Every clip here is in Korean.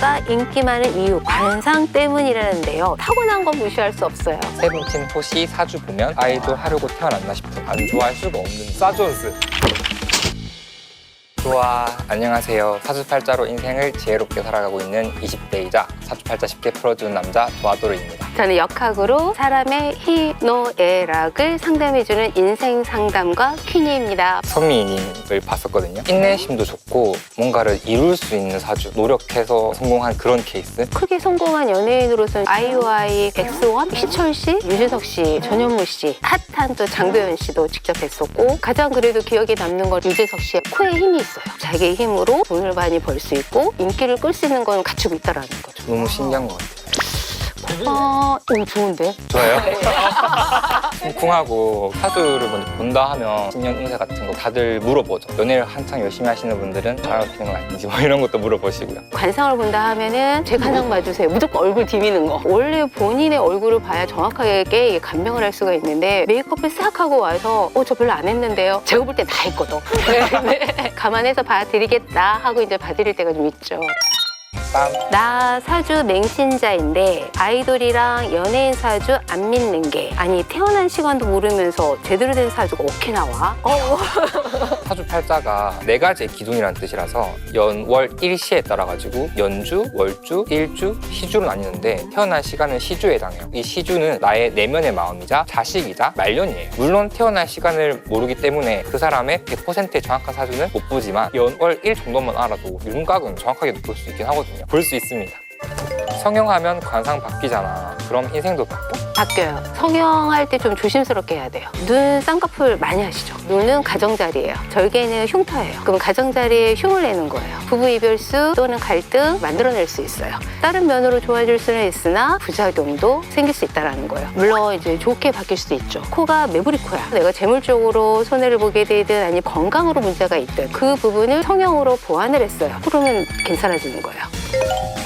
사주가 인기 많은 이유, 관상 때문이라는데요. 타고난 건 무시할 수 없어요. 세븐틴 호시 사주 보면 아이돌 하려고 태어났나 싶은 안 좋아할 수가 없는 사존스. 좋아, 안녕하세요. 사주팔자로 인생을 지혜롭게 살아가고 있는 20대이자 사주팔자 쉽게 풀어주는 남자 도아도르입니다. 저는 역학으로 사람의 희노애락을 상담해주는 인생 상담가 퀸이입니다. 선미님을 봤었거든요. 인내심도 좋고 뭔가를 이룰 수 있는 사주, 노력해서 성공한 그런 케이스. 크게 성공한 연예인으로서는 아이오아이, 엑스원, 희철 씨, 유재석 씨, 전현무 씨, 핫한 또 장도연 씨도 직접 뵀었고, 가장 그래도 기억에 남는 건 유재석 씨의 코에 힘이 있어요. 자기의 힘으로 돈을 많이 벌 수 있고 인기를 끌 수 있는 건 갖추고 있다는 거죠. 너무 신기한 것 같아요. 좋은데? 좋아요? 쿵쿵하고 사주를 먼저 본다 하면 신년 운세 같은 거 다들 물어보죠. 연애를 한창 열심히 하시는 분들은 바람 피는 건 아닌지 뭐 이런 것도 물어보시고요. 관상을 본다 하면은 제 관상 봐주세요. 무조건 얼굴 디미는 거. 원래 본인의 얼굴을 봐야 정확하게 감명을 할 수가 있는데 메이크업을 싹 하고 와서 저 별로 안 했는데요. 제가 볼 때 다 했거든. 감안해서 봐드리겠다 하고 이제 봐드릴 때가 좀 있죠. 나 사주 맹신자인데 아이돌이랑 연예인 사주 안 믿는 게, 아니 태어난 시간도 모르면서 제대로 된 사주가 어떻게 나와? 사주팔자가 4가지의 기둥이라는 뜻이라서 연, 월, 일시에 따라가지고 연주, 월주, 일주, 시주로 나뉘는데 태어난 시간은 시주에 해당해요. 이 시주는 나의 내면의 마음이자 자식이자 말년이에요. 물론 태어날 시간을 모르기 때문에 그 사람의 100%의 정확한 사주는 못 보지만 연, 월, 일 정도만 알아도 윤곽은 정확하게 볼 수 있긴 하거든요. 볼 수 있습니다. 성형하면 관상 바뀌잖아. 그럼 인생도 바뀌어? 바뀌어요. 성형할 때 좀 조심스럽게 해야 돼요. 눈 쌍꺼풀 많이 하시죠? 눈은 가정자리예요. 절개는 흉터예요. 그럼 가정자리에 흉을 내는 거예요. 부부 이별수 또는 갈등 만들어낼 수 있어요. 다른 면으로 좋아질 수는 있으나 부작용도 생길 수 있다는 거예요. 물론 이제 좋게 바뀔 수도 있죠. 코가 매부리 코야. 내가 재물적으로 손해를 보게 되든 아니면 건강으로 문제가 있든 그 부분을 성형으로 보완을 했어요. 그러면 괜찮아지는 거예요.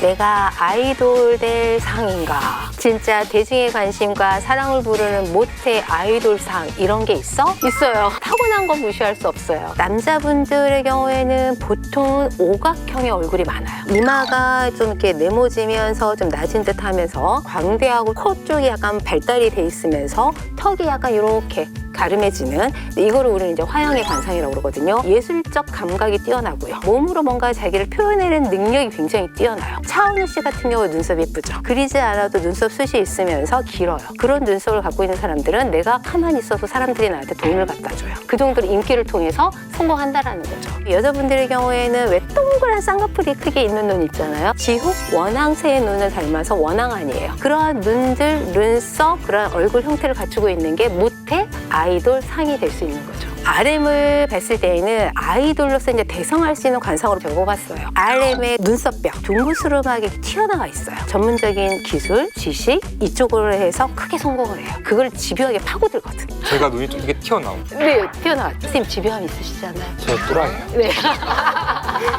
내가 아이돌 될 상인가? 진짜 대중의 관심과 사랑을 부르는 모태 아이돌상 이런 게 있어? 있어요. 타고난 건 무시할 수 없어요. 남자분들의 경우에는 보통은 오각형의 얼굴이 많아요. 이마가 좀 이렇게 네모지면서 좀 낮은 듯 하면서 광대하고 코 쪽이 약간 발달이 돼 있으면서 턱이 약간 이렇게 가름해지는, 이거를 우리는 이제 화형의 관상이라고 그러거든요. 예술적 감각이 뛰어나고요. 몸으로 뭔가 자기를 표현해내는 능력이 굉장히 뛰어나요. 차은우 씨 같은 경우 눈썹 예쁘죠. 그리지 않아도 눈썹 숱이 있으면서 길어요. 그런 눈썹을 갖고 있는 사람들은 내가 가만히 있어서 사람들이 나한테 돈을 갖다 줘요. 그 정도로 인기를 통해서 성공한다라는 거죠. 여자분들의 경우에는 왜 동그란 쌍꺼풀이 크게 있는 눈 있잖아요. 지혹 원앙새의 눈을 닮아서 원앙안이에요. 그러한 눈들, 눈썹, 그런 얼굴 형태를 갖추고 있는 게 모태 아이돌 상이 될 수 있는 거죠. RM을 봤을 때에는 아이돌로서 이제 대성할 수 있는 관상으로 적어봤어요. RM의 눈썹뼈 둥그스름하게 튀어나와 있어요. 전문적인 기술, 지식 이쪽으로 해서 크게 성공을 해요. 그걸 집요하게 파고들거든. 제가 눈이 좀 이게 튀어나옴. 네, 튀어나와. 선생님 집요함 있으시잖아요. 저 뚜라예요. 네.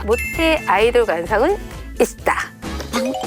모태 아이돌 관상은 있다.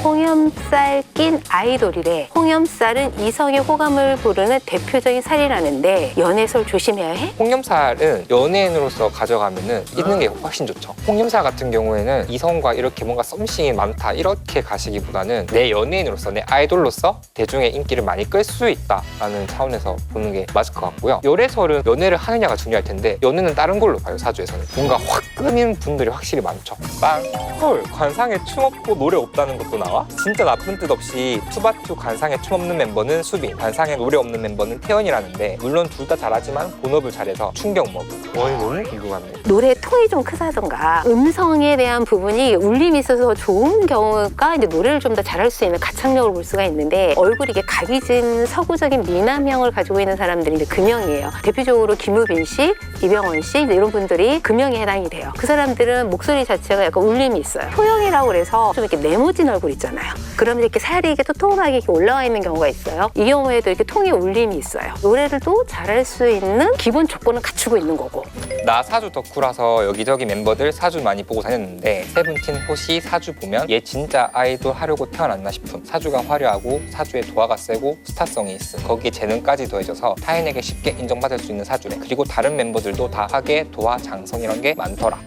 홍염살 낀 아이돌이래. 홍염살은 이성의 호감을 부르는 대표적인 살이라는데 연애설 조심해야 해? 홍염살은 연예인으로서 가져가면은 있는 게 훨씬 좋죠. 홍염살 같은 경우에는 이성과 이렇게 뭔가 썸씽이 많다 이렇게 가시기보다는 내 연예인으로서, 내 아이돌로서 대중의 인기를 많이 끌 수 있다라는 차원에서 보는 게 맞을 것 같고요. 열애설은 연애를 하느냐가 중요할 텐데 연애는 다른 걸로 봐요. 사주에서는 뭔가 확 끄는 분들이 확실히 많죠. 빵! 헐! 관상에 춤 없고 노래 없다는 것도 나와? 진짜 나쁜 뜻 없이 투바투 관상에 춤 없는 멤버는 수빈, 관상에 노래 없는 멤버는 태연이라는데 물론 둘 다 잘하지만 본업을 잘해서 충격 먹음. 너무 궁금하네. 노래 톤이 좀 크다던가 음성에 대한 부분이 울림이 있어서 좋은 경우가 이제 노래를 좀 더 잘할 수 있는 가창력을 볼 수가 있는데, 얼굴이 이게 각이진 서구적인 미남형을 가지고 있는 사람들이 이제 금형이에요. 대표적으로 김우빈 씨, 이병헌 씨 이런 분들이 금형에 해당이 돼요. 그 사람들은 목소리 자체가 약간 울림이 있어요. 소형이라고 그래서 좀 이렇게 네모진 얼굴 있잖아요. 그러면 이렇게 살이 이렇게 토통하게 이렇게 올라와 있는 경우가 있어요. 이 경우에도 이렇게 통에 울림이 있어요. 노래를 또 잘할 수 있는 기본 조건을 갖추고 있는 거고. 나 사주 덕후라서 여기저기 멤버들 사주 많이 보고 다녔는데 세븐틴 호시 사주 보면 얘 진짜 아이돌 하려고 태어났나 싶음. 사주가 화려하고 사주에 도화가 세고 스타성이 있음. 거기에 재능까지 더해져서 타인에게 쉽게 인정받을 수 있는 사주래. 그리고 다른 멤버들도 다 화계, 도화, 장성 이런 게 많더라.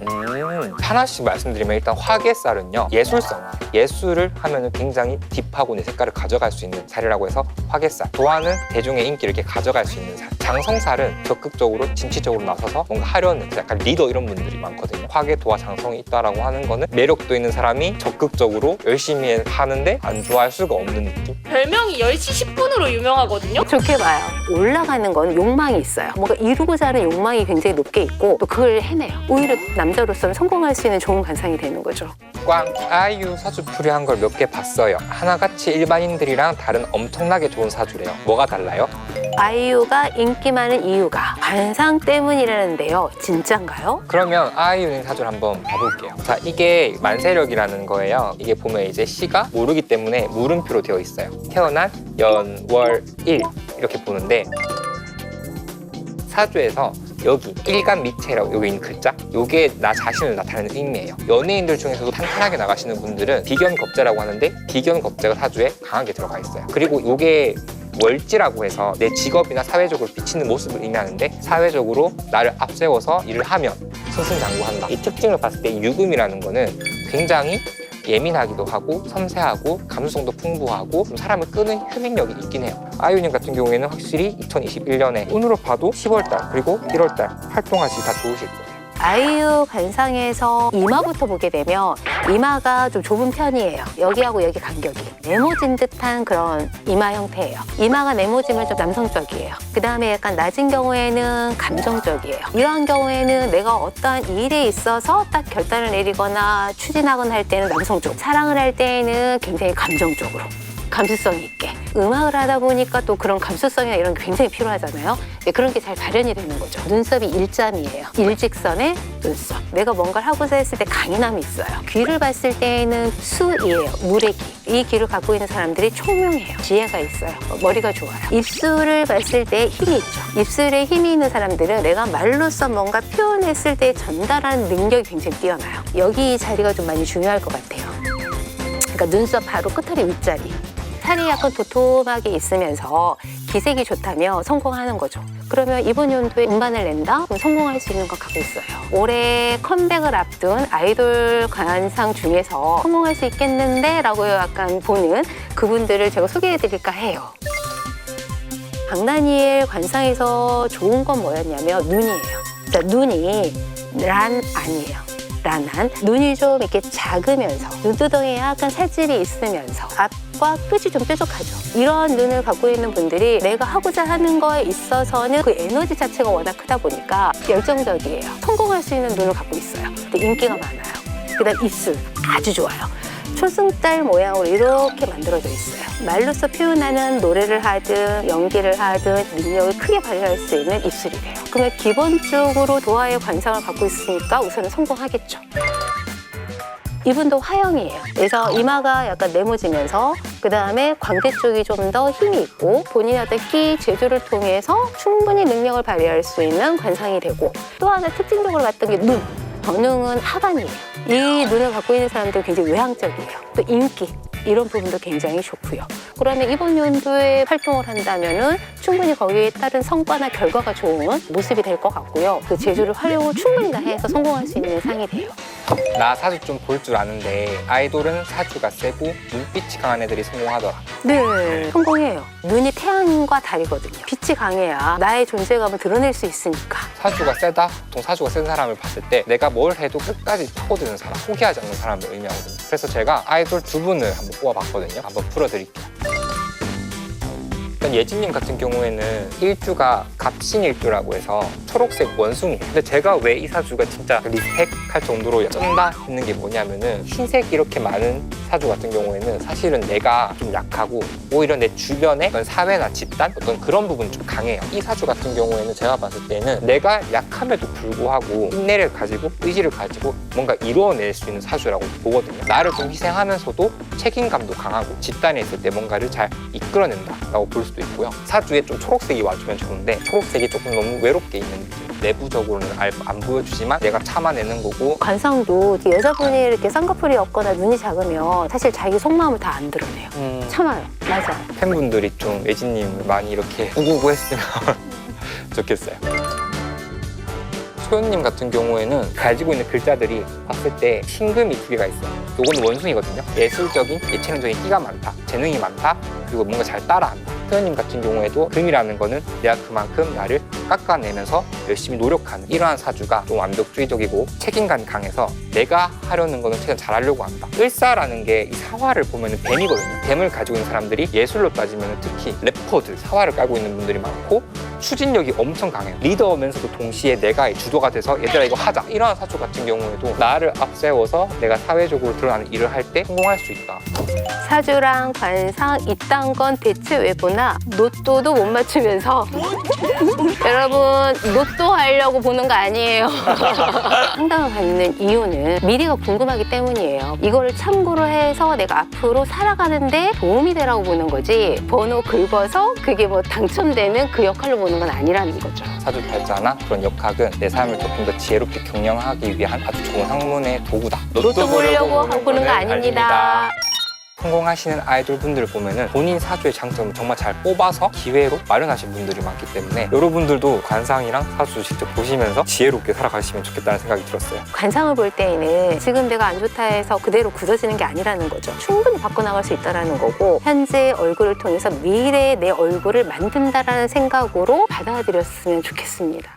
하나씩 말씀드리면 일단 화계살은요 예술성, 예술을 하면은 굉장히 딥하고 내 색깔을 가져갈 수 있는 살이라고 해서 화계살. 도화는 대중의 인기를 이렇게 가져갈 수 있는 살. 장성살은 적극적으로 진취적으로 나서서 뭔가 하려는 약간 리더 이런 분들이 많거든요. 화계, 도화, 장성이 있다라고 하는 거는 매력도 있는 사람이 적극적으로 열심히 하는데 안 좋아할 수가 없는 느낌? 별명이 10시 10분으로 유명하거든요. 좋게 봐요. 올라가는 건 욕망이 있어요. 뭔가 이루고자 하는 욕망이 굉장히 높게 있고 또 그걸 해내요. 오히려 남자로서는 성공할 수 있는 좋은 관상이 되는 거죠. 꽝! 아이유 사주풀이한 걸 몇 개 봤어요. 하나같이 일반인들이랑 다른 엄청나게 좋은 사주래요. 뭐가 달라요? 아이유가 인기 많은 이유가 관상 때문이라는데요. 진짠가요? 그러면 아이유는 사주를 한번 봐볼게요. 자, 이게 만세력이라는 거예요. 이게 보면 이제 시가 모르기 때문에 물음표로 되어 있어요. 태어난 연, 월, 일 이렇게 보는데 사주에서 여기 일간미체라고 여기 있는 글자 요게 나 자신을 나타내는 의미예요. 연예인들 중에서도 탄탄하게 나가시는 분들은 비견겁재라고 하는데 비견겁재가 사주에 강하게 들어가 있어요. 그리고 요게 월지라고 해서 내 직업이나 사회적으로 비치는 모습을 의미하는데 사회적으로 나를 앞세워서 일을 하면 승승장구한다. 이 특징을 봤을 때 이 유금이라는 거는 굉장히 예민하기도 하고 섬세하고 감수성도 풍부하고 좀 사람을 끄는 흡인력이 있긴 해요. 아이유님 같은 경우에는 확실히 2021년에 운으로 봐도 10월달 그리고 1월달 활동하시기 다 좋으실 거예요. 아이유 관상에서 이마부터 보게 되면 이마가 좀 좁은 편이에요. 여기하고 여기 간격이 네모진 듯한 그런 이마 형태예요. 이마가 네모지면 좀 남성적이에요. 그 다음에 약간 낮은 경우에는 감정적이에요. 이러한 경우에는 내가 어떠한 일에 있어서 딱 결단을 내리거나 추진하거나 할 때는 남성적, 사랑을 할 때에는 굉장히 감정적으로 감수성이 있게 음악을 하다 보니까 또 그런 감수성이나 이런 게 굉장히 필요하잖아요. 네, 그런 게 잘 발현이 되는 거죠. 눈썹이 일자미예요. 일직선의 눈썹. 내가 뭔가를 하고자 했을 때 강인함이 있어요. 귀를 봤을 때에는 수이에요. 물의 귀. 이 귀를 갖고 있는 사람들이 총명해요. 지혜가 있어요. 머리가 좋아요. 입술을 봤을 때 힘이 있죠. 입술에 힘이 있는 사람들은 내가 말로써 뭔가 표현했을 때 전달하는 능력이 굉장히 뛰어나요. 여기 자리가 좀 많이 중요할 것 같아요. 그러니까 눈썹 바로 끝털이 윗자리. 살이 약간 도톰하게 있으면서 기색이 좋다면 성공하는 거죠. 그러면 이번 연도에 음반을 낸다? 그럼 성공할 수 있는 거 갖고 있어요. 올해 컴백을 앞둔 아이돌 관상 중에서 성공할 수 있겠는데? 라고 약간 보는 그분들을 제가 소개해드릴까 해요. 박나니엘 관상에서 좋은 건 뭐였냐면 눈이에요. 자, 눈이 란 아니에요. 란한 눈이 좀 이렇게 작으면서 눈두덩이에 약간 살집이 있으면서 앞과 끝이 좀 뾰족하죠. 이런 눈을 갖고 있는 분들이 내가 하고자 하는 거에 있어서는 그 에너지 자체가 워낙 크다 보니까 열정적이에요. 성공할 수 있는 눈을 갖고 있어요. 근데 인기가 많아요. 그다음 입술 아주 좋아요. 초승달 모양으로 이렇게 만들어져 있어요. 말로써 표현하는 노래를 하든 연기를 하든 능력을 크게 발휘할 수 있는 입술이래요. 그러면 기본적으로 도화의 관상을 갖고 있으니까 우선은 성공하겠죠. 이분도 화형이에요. 그래서 이마가 약간 네모지면서 그 다음에 광대 쪽이 좀 더 힘이 있고 본인의 어떤 끼 재주를 통해서 충분히 능력을 발휘할 수 있는 관상이 되고 또 하나 특징적으로 봤던 게 눈. 전능은 하반이에요. 이 눈을 갖고 있는 사람들 굉장히 외향적이에요. 또 인기 이런 부분도 굉장히 좋고요. 그러면 이번 연도에 활동을 한다면은 충분히 거기에 따른 성과나 결과가 좋은 모습이 될 것 같고요. 그 재주를 활용을 충분히 다해서 성공할 수 있는 상이 돼요. 나 사주 좀 볼 줄 아는데 아이돌은 사주가 세고 눈빛이 강한 애들이 성공하더라. 네, 성공해요. 눈이 태양과 달이거든요. 빛이 강해야 나의 존재감을 드러낼 수 있으니까. 사주가 세다? 보통 사주가 센 사람을 봤을 때 내가 뭘 해도 끝까지 파고드는 사람, 포기하지 않는 사람을 의미하거든요. 그래서 제가 아이돌 두 분을 한번 뽑아봤거든요. 한번 풀어드릴게요. 일단 예진님 같은 경우에는 일주가 갑신일주라고 해서 초록색 원숭이. 근데 제가 왜 이 사주가 진짜 리스펙할 정도로 쩐다 했는 게 뭐냐면은 흰색 이렇게 많은 사주 같은 경우에는 사실은 내가 좀 약하고 오히려 내 주변에 어떤 사회나 집단 어떤 그런 부분이 좀 강해요. 이 사주 같은 경우에는 제가 봤을 때는 내가 약함에도 불구하고 인내를 가지고 의지를 가지고 뭔가 이루어낼 수 있는 사주라고 보거든요. 나를 좀 희생하면서도 책임감도 강하고 집단에 있을 때 뭔가를 잘 이끌어낸다라고 볼 수도 있고요. 사주에 좀 초록색이 와주면 좋은데 초록색이 조금 너무 외롭게 있는 느낌. 내부적으로는 안 보여주지만 내가 참아내는 거고. 관상도 여자분이 이렇게 쌍꺼풀이 없거나 눈이 작으면 사실 자기 속마음을 다 안 드러내요. 참아요. 맞아요. 팬분들이 좀 예진님을 많이 이렇게 우구우구 했으면 좋겠어요. 소연님 같은 경우에는 가지고 있는 글자들이 봤을 때 신금이 2개가 있어요. 요거는 원숭이거든요. 예술적인, 예체능적인 끼가 많다, 재능이 많다, 그리고 뭔가 잘 따라한다. 소연님 같은 경우에도 금이라는 거는 내가 그만큼 나를 깎아내면서 열심히 노력하는 이러한 사주가 좀 완벽주의적이고 책임감이 강해서 내가 하려는 거는 최대한 잘하려고 한다. 을사라는 게 이 사화를 보면 뱀이거든요. 뱀을 가지고 있는 사람들이 예술로 따지면 특히 래퍼들, 사화를 깔고 있는 분들이 많고 추진력이 엄청 강해요. 리더면서도 동시에 내가 이 주도가 돼서 얘들아 이거 하자, 이러한 사주 같은 경우에도 나를 앞세워서 내가 사회적으로 드러나는 일을 할 때 성공할 수 있다. 사주랑 관상 이딴 건 대체 왜 보나? 로또도 못 맞추면서 여러분 로또 하려고 보는 거 아니에요. 상담을 받는 이유는 미래가 궁금하기 때문이에요. 이거를 참고로 해서 내가 앞으로 살아가는데 도움이 되라고 보는 거지, 번호 긁어서 그게 뭐 당첨되는 그 역할로 보는 건 아니라는 거죠. 사주 팔자나 그런 역학은 내 삶을 조금 더 지혜롭게 경영하기 위한 아주 좋은 학문의 도구다. 로또 보려고 보는 거 아닙니다. 성공하시는 아이돌 분들 보면은 본인 사주의 장점을 정말 잘 뽑아서 기회로 마련하신 분들이 많기 때문에 여러분들도 관상이랑 사주 직접 보시면서 지혜롭게 살아가시면 좋겠다는 생각이 들었어요. 관상을 볼 때에는 지금 내가 안 좋다 해서 그대로 굳어지는 게 아니라는 거죠. 충분히 바꿔나갈 수 있다는 거고, 현재 얼굴을 통해서 미래의 내 얼굴을 만든다라는 생각으로 받아들였으면 좋겠습니다.